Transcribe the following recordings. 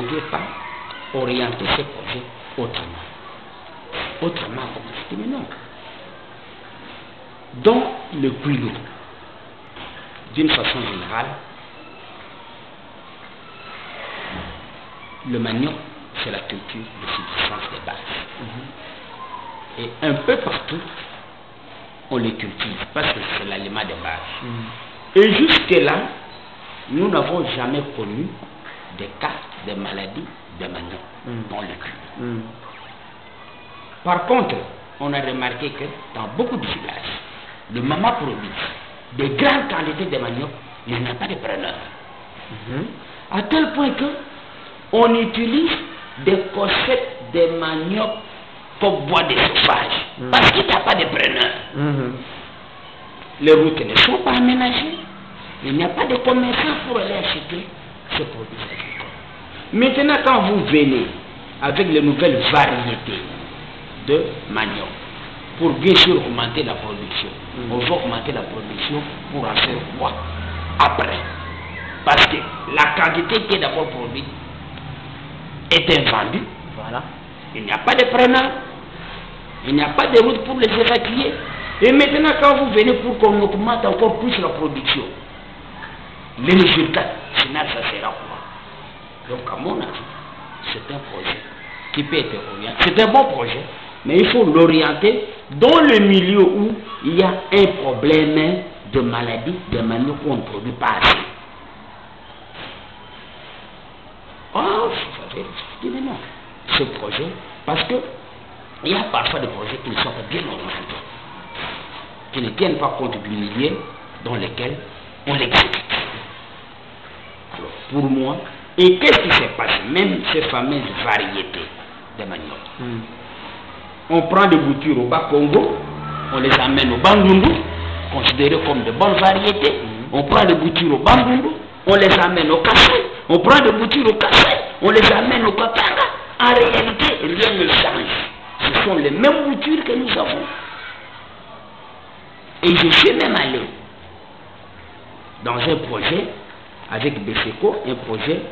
pouvez pas orienter ces projets autrement. Autrement, comme je dis, mais non. Dans le Kwilu, d'une façon générale, le manioc, c'est la culture de subsistance des bases. Et un peu partout, on les cultive parce que c'est l'aliment de base. Et jusque-là, nous n'avons jamais connu des cas de maladies de manioc dans le Kwilu. Par contre, on a remarqué que dans beaucoup de villages, le maman produit de grandes quantités de manioc, mais il n'y a pas de preneur. À tel point que on utilise des pochettes de manioc pour bois de chauffage. Parce qu'il n'y a pas de preneur. Les routes ne sont pas aménagées. Il n'y a pas de commerçants pour aller acheter ce produit agricole. Maintenant, quand vous venez avec les nouvelles variétés de manioc, pour bien sûr augmenter la production, on va augmenter la production pour en faire quoi après? Parce que la quantité qui est d'abord produite est invendue. Voilà. Il n'y a pas de preneur, il n'y a pas de route pour les évacuer. Et maintenant, quand vous venez pour qu'on augmente encore plus la production, le résultat final, ça sera quoi? Donc, à mon avis, c'est un projet qui peut être orienté. C'est un bon projet, mais il faut l'orienter dans le milieu où il y a un problème de maladie, de manioc où on ne produit pas assez. Oh, je dis non. Ce projet, parce que il y a parfois des projets qui ne sont pas bien orientés, qui ne tiennent pas compte du milieu dans lequel on l'exécute. Alors, pour moi, et qu'est-ce qui se passe? Même ces fameuses variétés de manioc. On prend des boutures au Bas-Congo, on les amène au Bandundu, considérées comme de bonnes variétés. On prend des boutures au Bandundu, on les amène au Kassai. On prend des boutures au Kassai, on les amène au Katanga. En réalité, rien ne change. Ce sont les mêmes boutures que nous avons. Et je suis même allé dans un projet avec BCECO, un projet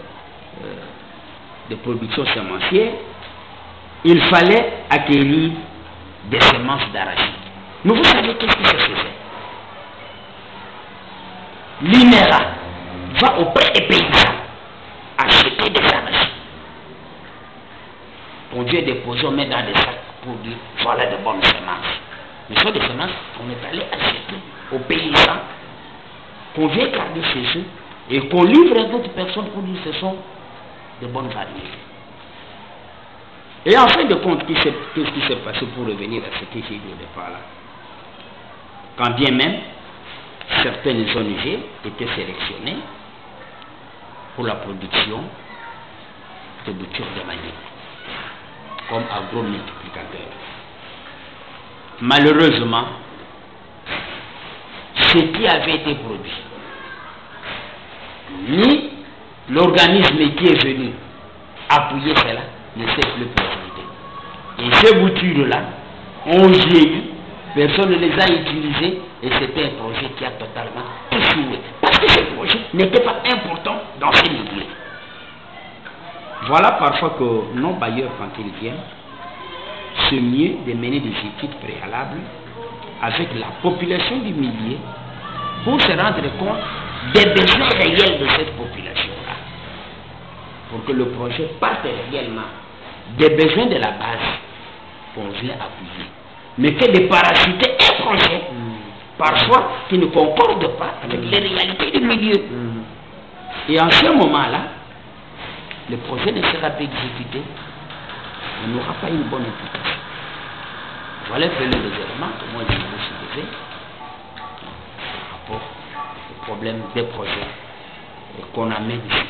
de production sémencière. Il fallait acquérir des semences d'arachide. Mais vous savez qu'est-ce qui se faisait? L'INERA va auprès des paysans acheter des arachides. On Dieu déposé, on met dans des sacs pour dire voilà de bonnes semences. Mais ce sont des semences qu'on est allé acheter aux paysans, qu'on vient garder chez eux et qu'on livre à d'autres personnes pour dire ce sont de bonnes variétés. Et en fin de compte, qu'est-ce qui s'est passé pour revenir à ce que j'ai dit au départ là? Quand bien même certaines ONG étaient sélectionnées pour la production de boutures de manioc comme agro-multiplicateur. Malheureusement, ce qui avait été produit, ni l'organisme qui est venu appuyer cela ne s'est plus présenté. Et ces boutures-là ont vieilli, personne ne les a utilisées et c'était un projet qui a totalement échoué. Parce que ce projet n'était pas important dans ces milieux. Voilà parfois que nos bailleurs, quand ils viennent, c'est mieux de mener des études préalables avec la population du milieu pour se rendre compte des besoins réels de cette population-là. Pour que le projet parte réellement des besoins de la base qu'on vient appuyer. Mais que de parasiter un projet, parfois, qui ne concorde pas avec les réalités du milieu. Et en ce moment-là, le projet ne sera pas exécuté, on n'aura pas une bonne implication. Voilà un peu les éléments que moi je voulais soulever par rapport au problème des projets qu'on amène ici.